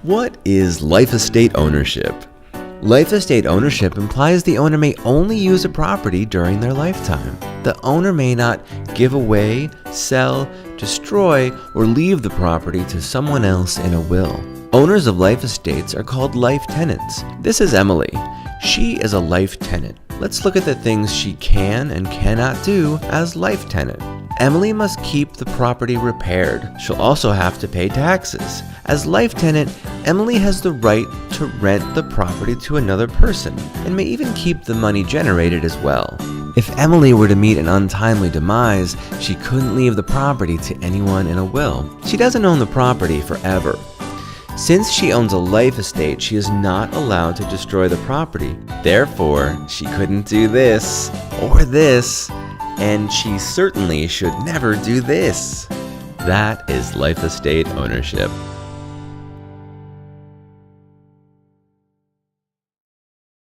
What is life estate ownership? Life estate ownership implies the owner may only use a property during their lifetime. The owner may not give away, sell, destroy, or leave the property to someone else in a will. Owners of life estates are called life tenants. This is Emily. She is a life tenant. Let's look at the things she can and cannot do as life tenant. Emily must keep the property repaired. She'll also have to pay taxes. As life tenant, Emily has the right to rent the property to another person and may even keep the money generated as well. If Emily were to meet an untimely demise, she couldn't leave the property to anyone in a will. She doesn't own the property forever. Since she owns a life estate, she is not allowed to destroy the property. Therefore, she couldn't do this or this, and she certainly should never do this. That is life estate ownership.